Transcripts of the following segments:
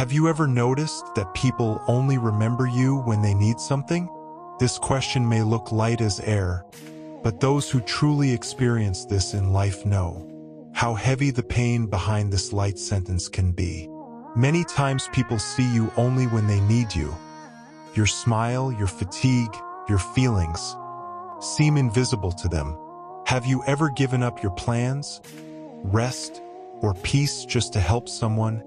Have you ever noticed that people only remember you when they need something? This question may look light as air, but those who truly experience this in life know how heavy the pain behind this light sentence can be. Many times people see you only when they need you. Your smile, your fatigue, your feelings seem invisible to them. Have you ever given up your plans, rest, or peace just to help someone,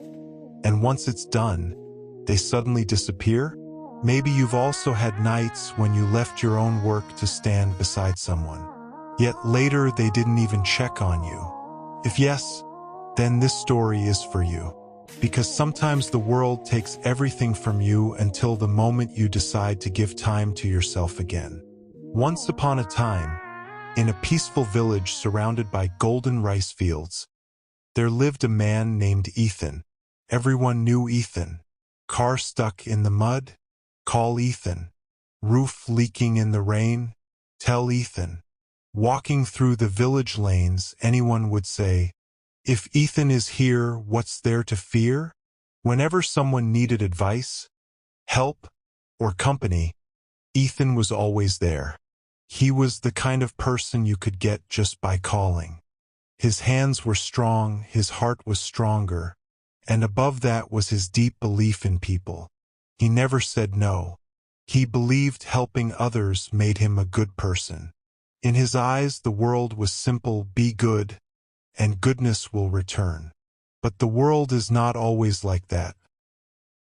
and once it's done, they suddenly disappear? Maybe you've also had nights when you left your own work to stand beside someone, yet later they didn't even check on you. If yes, then this story is for you. Because sometimes the world takes everything from you until the moment you decide to give time to yourself again. Once upon a time, in a peaceful village surrounded by golden rice fields, there lived a man named Ethan. Everyone knew Ethan. Car stuck in the mud? Call Ethan. Roof leaking in the rain? Tell Ethan. Walking through the village lanes, anyone would say, "If Ethan is here, what's there to fear?" Whenever someone needed advice, help, or company, Ethan was always there. He was the kind of person you could get just by calling. His hands were strong, his heart was stronger, and above that was his deep belief in people. He never said no. He believed helping others made him a good person. In his eyes, the world was simple: be good, and goodness will return. But the world is not always like that.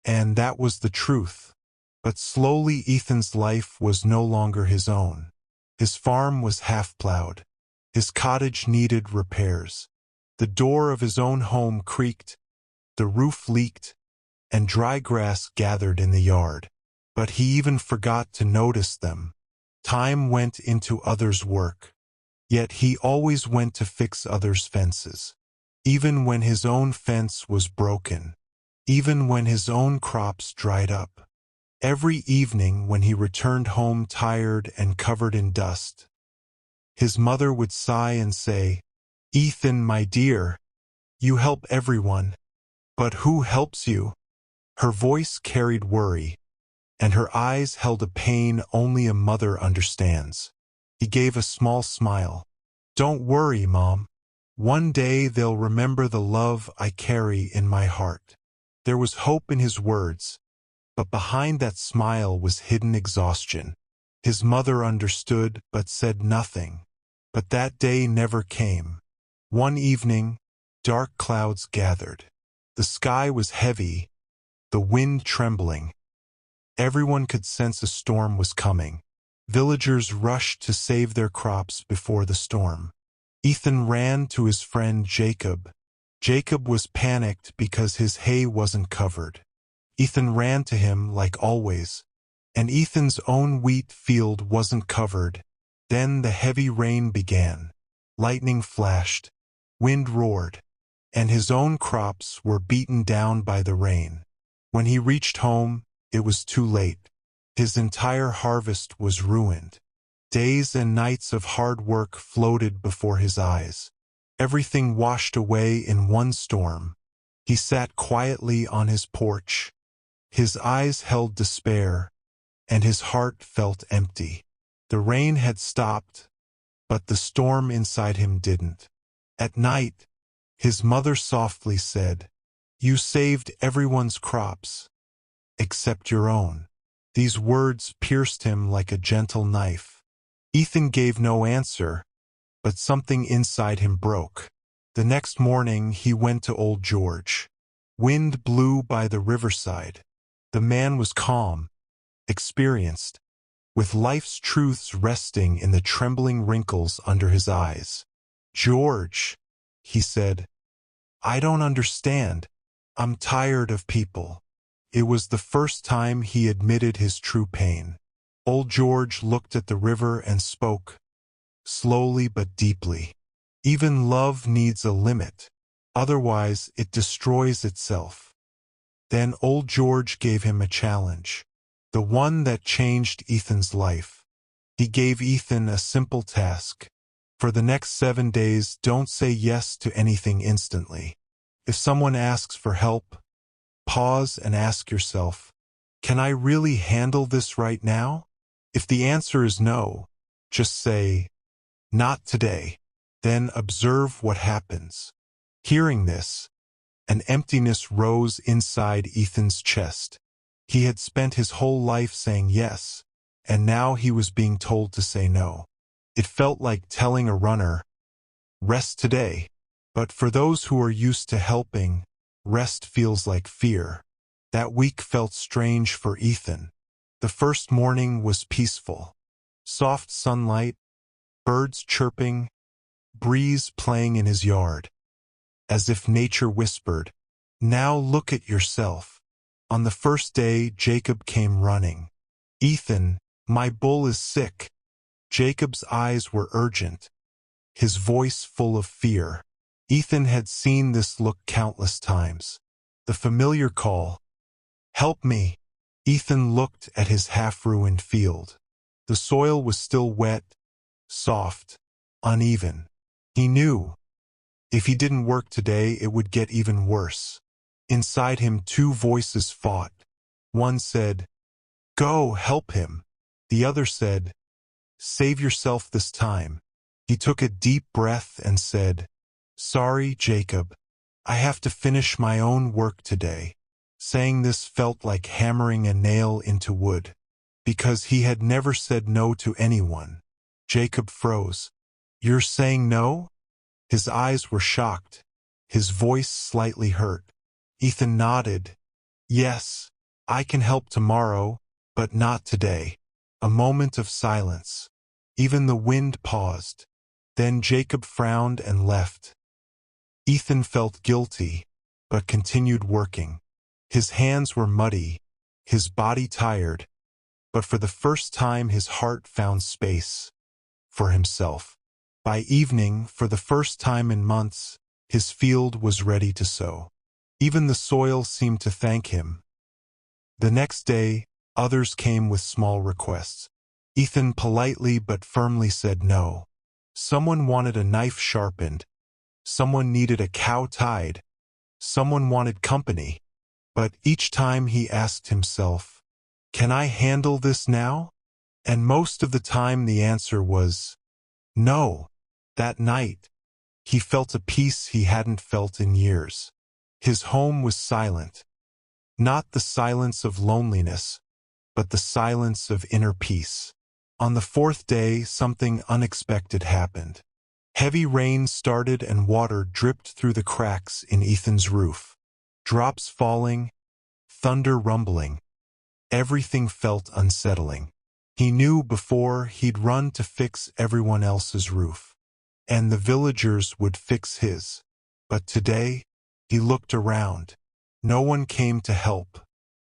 And that was the truth. But slowly Ethan's life was no longer his own. His farm was half-plowed. His cottage needed repairs. The door of his own home creaked, the roof leaked, and dry grass gathered in the yard. But he even forgot to notice them. Time went into others' work. Yet he always went to fix others' fences. Even when his own fence was broken. Even when his own crops dried up. Every evening when he returned home tired and covered in dust, his mother would sigh and say, "Ethan, my dear, you help everyone. But who helps you?" Her voice carried worry, and her eyes held a pain only a mother understands. He gave a small smile. "Don't worry, Mom. One day they'll remember the love I carry in my heart." There was hope in his words, but behind that smile was hidden exhaustion. His mother understood but said nothing. But that day never came. One evening, dark clouds gathered. The sky was heavy, the wind trembling. Everyone could sense a storm was coming. Villagers rushed to save their crops before the storm. Ethan ran to his friend Jacob. Jacob was panicked because his hay wasn't covered. Ethan ran to him like always, and Ethan's own wheat field wasn't covered. Then the heavy rain began. Lightning flashed, wind roared, and his own crops were beaten down by the rain. When he reached home, it was too late. His entire harvest was ruined. Days and nights of hard work floated before his eyes. Everything washed away in one storm. He sat quietly on his porch. His eyes held despair, and his heart felt empty. The rain had stopped, but the storm inside him didn't. At night, his mother softly said, "You saved everyone's crops, except your own." These words pierced him like a gentle knife. Ethan gave no answer, but something inside him broke. The next morning he went to old George. Wind blew by the riverside. The man was calm, experienced, with life's truths resting in the trembling wrinkles under his eyes. "George," he said, "I don't understand. I'm tired of people." It was the first time he admitted his true pain. Old George looked at the river and spoke, slowly but deeply. "Even love needs a limit, otherwise it destroys itself." Then old George gave him a challenge, the one that changed Ethan's life. He gave Ethan a simple task. For the next 7 days, don't say yes to anything instantly. If someone asks for help, pause and ask yourself, can I really handle this right now? If the answer is no, just say, not today. Then observe what happens. Hearing this, an emptiness rose inside Ethan's chest. He had spent his whole life saying yes, and now he was being told to say no. It felt like telling a runner, rest today. But for those who are used to helping, rest feels like fear. That week felt strange for Ethan. The first morning was peaceful. Soft sunlight, birds chirping, breeze playing in his yard. As if nature whispered, now look at yourself. On the first day, Jacob came running. Ethan, my bull is sick. Jacob's eyes were urgent, his voice full of fear. Ethan had seen this look countless times. The familiar call, help me. Ethan looked at his half-ruined field. The soil was still wet, soft, uneven. He knew, if he didn't work today, it would get even worse. Inside him, two voices fought. One said, go, help him. The other said, save yourself this time. He took a deep breath and said, sorry, Jacob. I have to finish my own work today. Saying this felt like hammering a nail into wood, because he had never said no to anyone. Jacob froze. You're saying no? His eyes were shocked, his voice slightly hurt. Ethan nodded. Yes, I can help tomorrow, but not today. A moment of silence. Even the wind paused. Then Jacob frowned and left. Ethan felt guilty, but continued working. His hands were muddy, his body tired, but for the first time his heart found space for himself. By evening, for the first time in months, his field was ready to sow. Even the soil seemed to thank him. The next day, others came with small requests. Ethan politely but firmly said no. Someone wanted a knife sharpened. Someone needed a cow tied. Someone wanted company. But each time he asked himself, can I handle this now? And most of the time the answer was, no. That night, he felt a peace he hadn't felt in years. His home was silent. Not the silence of loneliness, but the silence of inner peace. On the fourth day, something unexpected happened. Heavy rain started and water dripped through the cracks in Ethan's roof. Drops falling, thunder rumbling. Everything felt unsettling. He knew before he'd run to fix everyone else's roof, and the villagers would fix his. But today, he looked around. No one came to help.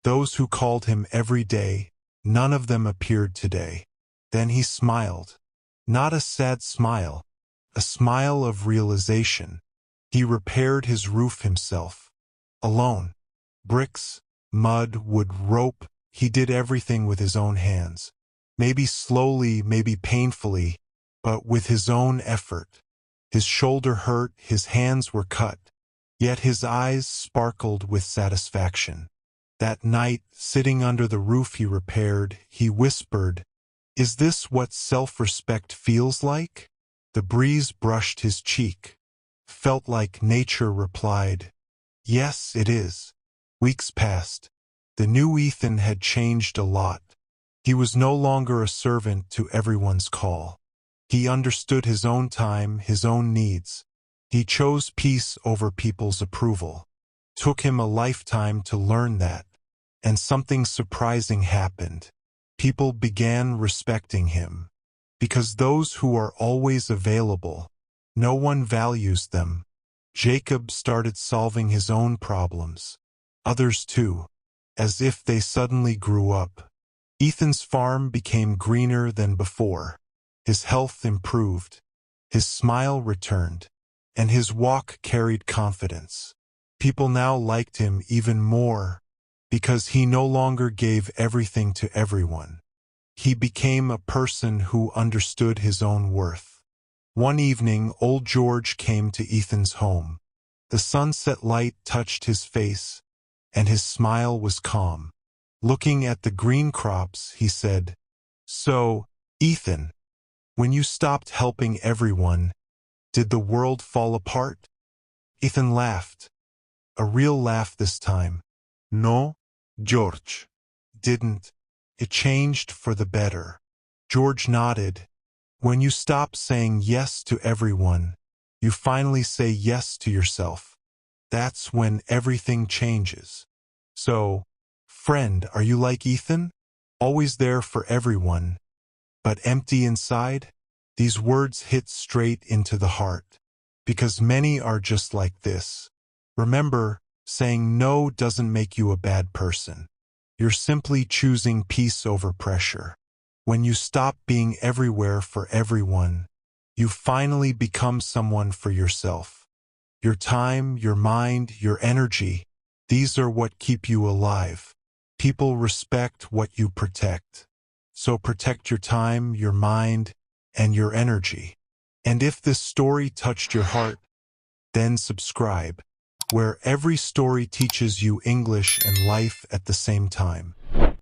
Those who called him every day, none of them appeared today. Then he smiled. Not a sad smile, a smile of realization. He repaired his roof himself. Alone. Bricks, mud, wood, rope. He did everything with his own hands. Maybe slowly, maybe painfully, but with his own effort. His shoulder hurt, his hands were cut, yet his eyes sparkled with satisfaction. That night, sitting under the roof he repaired, he whispered, is this what self-respect feels like? The breeze brushed his cheek. Felt like nature replied, yes, it is. Weeks passed. The new Ethan had changed a lot. He was no longer a servant to everyone's call. He understood his own time, his own needs. He chose peace over people's approval. Took him a lifetime to learn that. And something surprising happened. People began respecting him. Because those who are always available, no one values them. Jacob started solving his own problems. Others too, as if they suddenly grew up. Ethan's farm became greener than before. His health improved. His smile returned. And his walk carried confidence. People now liked him even more because he no longer gave everything to everyone. He became a person who understood his own worth. One evening, old George came to Ethan's home. The sunset light touched his face, and his smile was calm. Looking at the green crops, he said, "So, Ethan, when you stopped helping everyone, did the world fall apart?" Ethan laughed, a real laugh this time. "No, George, didn't. It changed for the better." George nodded. "When you stop saying yes to everyone, you finally say yes to yourself. That's when everything changes. So, friend, are you like Ethan? Always there for everyone, but empty inside?" These words hit straight into the heart, because many are just like this. Remember, saying no doesn't make you a bad person. You're simply choosing peace over pressure. When you stop being everywhere for everyone, you finally become someone for yourself. Your time, your mind, your energy, these are what keep you alive. People respect what you protect. So protect your time, your mind, and your energy. And if this story touched your heart, then subscribe, where every story teaches you English and life at the same time.